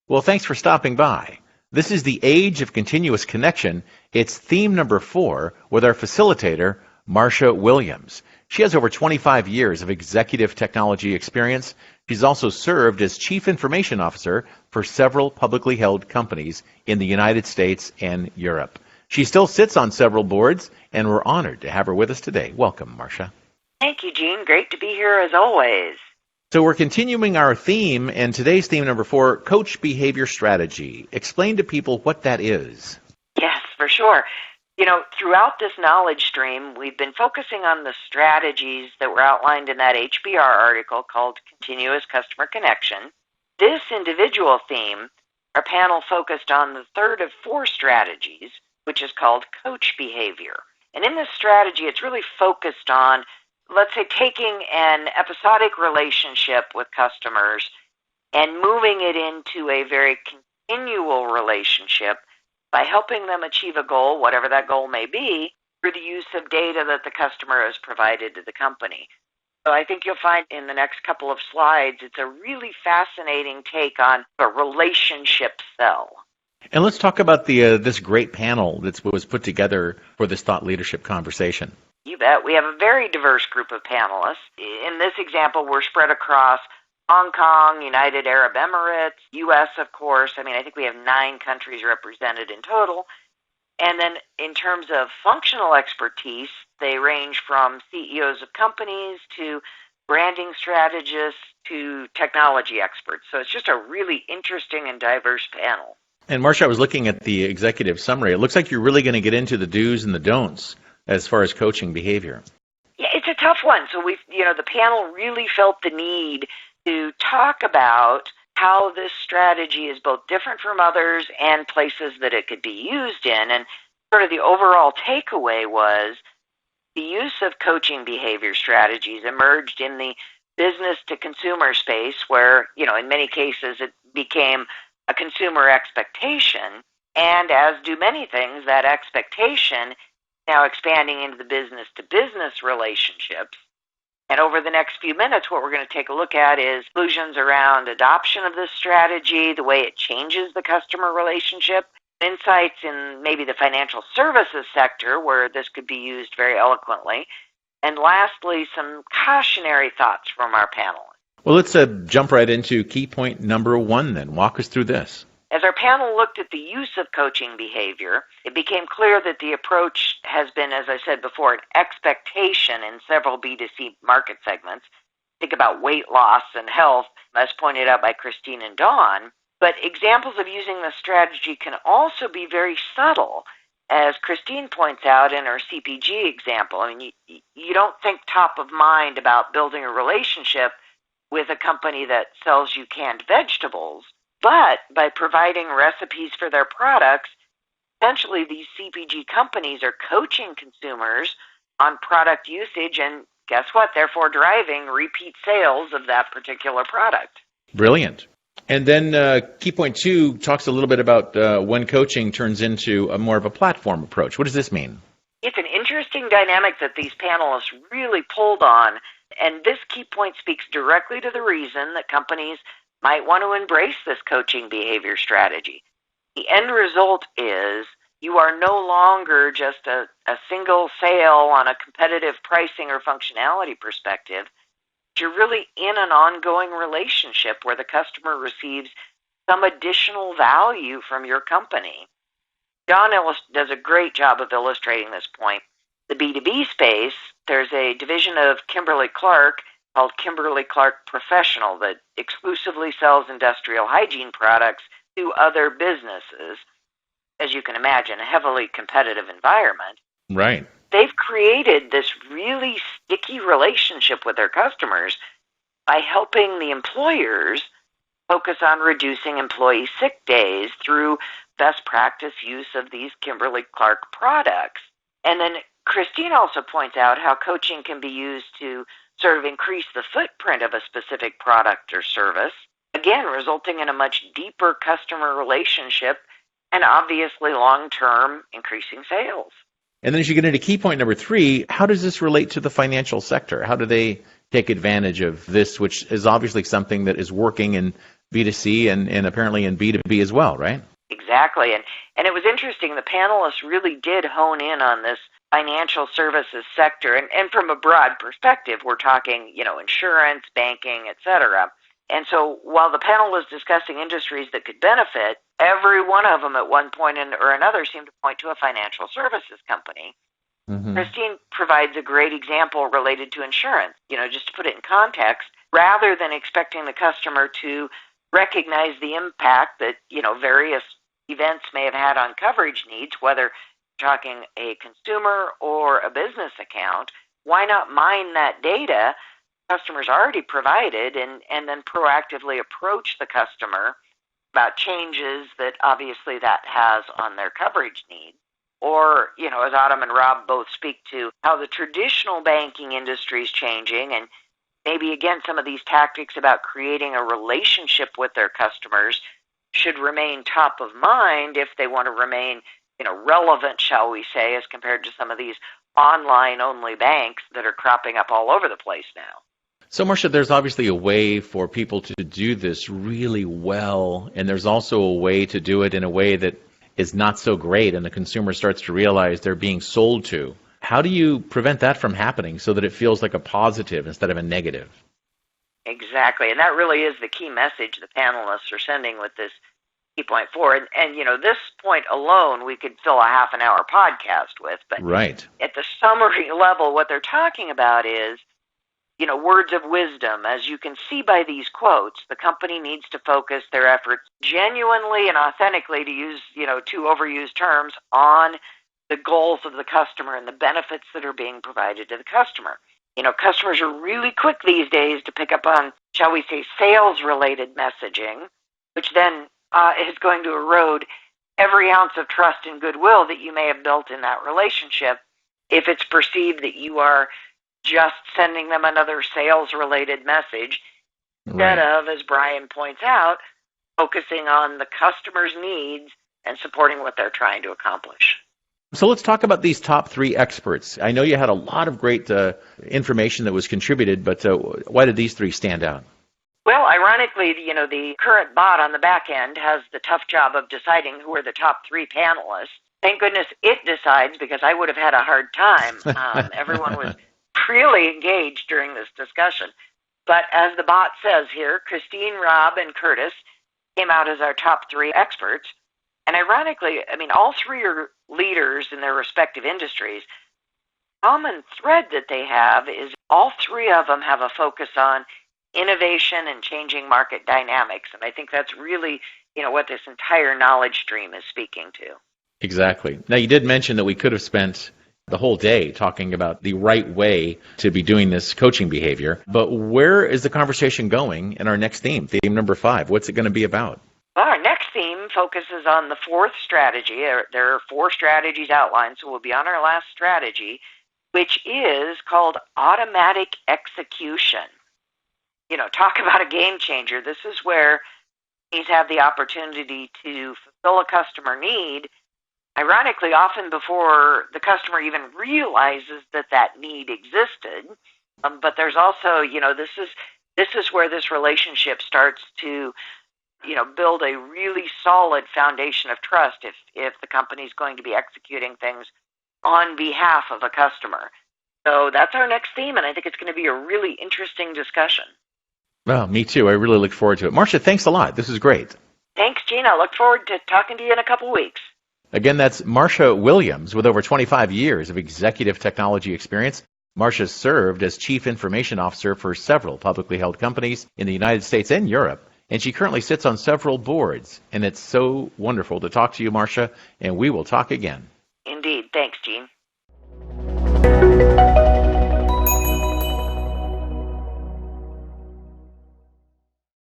Well, thanks for stopping by. This is the age of continuous connection. It's theme number 4 with our facilitator, Marcia Williams. She has over 25 years of executive technology experience. She's also served as Chief Information Officer for several publicly held companies in the United States and Europe. She still sits on several boards, and we're honored to have her with us today. Welcome, Marcia. Thank you, Gene. Great to be here as always. So we're continuing our theme, and today's theme number 4, Coach Behavior Strategy. Explain to people what that is. Yes, for sure. Throughout this knowledge stream, we've been focusing on the strategies that were outlined in that HBR article called Continuous Customer Connection. This individual theme, our panel focused on the third of 4 strategies, which is called Coach Behavior. And in this strategy, it's really focused on, let's say, taking an episodic relationship with customers and moving it into a very continual relationship by helping them achieve a goal, whatever that goal may be, through the use of data that the customer has provided to the company. So I think you'll find in the next couple of slides, it's a really fascinating take on a relationship sell. And let's talk about this great panel that was put together for this thought leadership conversation. You bet. We have a very diverse group of panelists. In this example, we're spread across Hong Kong, United Arab Emirates, U.S., of course. I think we have 9 countries represented in total. And then in terms of functional expertise, they range from CEOs of companies to branding strategists to technology experts. So it's just a really interesting and diverse panel. And Marcia, I was looking at the executive summary. It looks like you're really going to get into the do's and the don'ts as far as coaching behavior. Yeah, it's a tough one. So the panel really felt the need to talk about how this strategy is both different from others and places that it could be used in. And sort of the overall takeaway was the use of coaching behavior strategies emerged in the business to consumer space where, in many cases it became a consumer expectation. And as do many things, that expectation now expanding into the business to business relationships. And over the next few minutes, what we're going to take a look at is conclusions around adoption of this strategy, the way it changes the customer relationship, insights in maybe the financial services sector where this could be used very eloquently, and lastly, some cautionary thoughts from our panelists. Well, let's jump right into key point number 1 then. Walk us through this. As our panel looked at the use of coaching behavior, it became clear that the approach has been, as I said before, an expectation in several B2C market segments. Think about weight loss and health, as pointed out by Christine and Dawn. But examples of using the strategy can also be very subtle, as Christine points out in her CPG example. You don't think top of mind about building a relationship with a company that sells you canned vegetables. But by providing recipes for their products, essentially these CPG companies are coaching consumers on product usage and guess what? Therefore driving repeat sales of that particular product. Brilliant. And then key point 2 talks a little bit about when coaching turns into more of a platform approach. What does this mean? It's an interesting dynamic that these panelists really pulled on, and this key point speaks directly to the reason that companies might want to embrace this coaching behavior strategy. The end result is you are no longer just a single sale on a competitive pricing or functionality perspective. You're really in an ongoing relationship where the customer receives some additional value from your company. John does a great job of illustrating this point. The B2B space, there's a division of Kimberly-Clark called Kimberly-Clark Professional that exclusively sells industrial hygiene products to other businesses. As you can imagine, a heavily competitive environment. Right. They've created this really sticky relationship with their customers by helping the employers focus on reducing employee sick days through best practice use of these Kimberly-Clark products. And then Christine also points out how coaching can be used to sort of increase the footprint of a specific product or service, again, resulting in a much deeper customer relationship and obviously long-term increasing sales. And then as you get into key point number 3, how does this relate to the financial sector? How do they take advantage of this, which is obviously something that is working in B2C and apparently in B2B as well, right? Exactly. And it was interesting. The panelists really did hone in on this financial services sector. And from a broad perspective, we're talking, insurance, banking, et cetera. And so while the panel was discussing industries that could benefit, every one of them at one point or another seemed to point to a financial services company. Mm-hmm. Christine provides a great example related to insurance. Just to put it in context, rather than expecting the customer to recognize the impact that, various events may have had on coverage needs, whether talking a consumer or a business account, why not mine that data customers already provided and then proactively approach the customer about changes that obviously that has on their coverage needs? Or, as Autumn and Rob both speak to, how the traditional banking industry is changing, and maybe, again, some of these tactics about creating a relationship with their customers should remain top of mind if they want to remain, relevant, shall we say, as compared to some of these online-only banks that are cropping up all over the place now. So, Marcia, there's obviously a way for people to do this really well, and there's also a way to do it in a way that is not so great, and the consumer starts to realize they're being sold to. How do you prevent that from happening so that it feels like a positive instead of a negative? Exactly, and that really is the key message the panelists are sending with this key point 4. And this point alone we could fill a half an hour podcast with, but right. At the summary level, what they're talking about is, words of wisdom. As you can see by these quotes, the company needs to focus their efforts genuinely and authentically, to use, two overused terms, on the goals of the customer and the benefits that are being provided to the customer. Customers are really quick these days to pick up on, shall we say, sales-related messaging, which then is going to erode every ounce of trust and goodwill that you may have built in that relationship if it's perceived that you are just sending them another sales-related message instead of, as Brian points out, focusing on the customer's needs and supporting what they're trying to accomplish. So let's talk about these top 3 experts. I know you had a lot of great information that was contributed, but why did these 3 stand out? Well, ironically, the current bot on the back end has the tough job of deciding who are the top 3 panelists. Thank goodness it decides, because I would have had a hard time. Everyone was really engaged during this discussion. But as the bot says here, Christine, Rob, and Curtis came out as our top 3 experts. And ironically, all 3 are leaders in their respective industries. Common thread that they have is all 3 of them have a focus on innovation and changing market dynamics. And I think that's really, what this entire knowledge stream is speaking to. Exactly. Now, you did mention that we could have spent the whole day talking about the right way to be doing this coaching behavior. But where is the conversation going in our next theme number 5? What's it going to be about? Well, our next theme focuses on the 4th strategy. There are 4 strategies outlined, so we'll be on our last strategy, which is called automatic execution. Talk about a game changer. This is where these have the opportunity to fulfill a customer need, ironically, often before the customer even realizes that need existed. But there's also, this is where this relationship starts to, build a really solid foundation of trust if the company is going to be executing things on behalf of a customer. So that's our next theme, and I think it's going to be a really interesting discussion. Well, me too. I really look forward to it. Marcia, thanks a lot. This is great. Thanks, Gene. I look forward to talking to you in a couple weeks. Again, that's Marcia Williams with over 25 years of executive technology experience. Marcia served as Chief Information Officer for several publicly held companies in the United States and Europe, and she currently sits on several boards. And it's so wonderful to talk to you, Marcia, and we will talk again. Indeed. Thanks, Gene.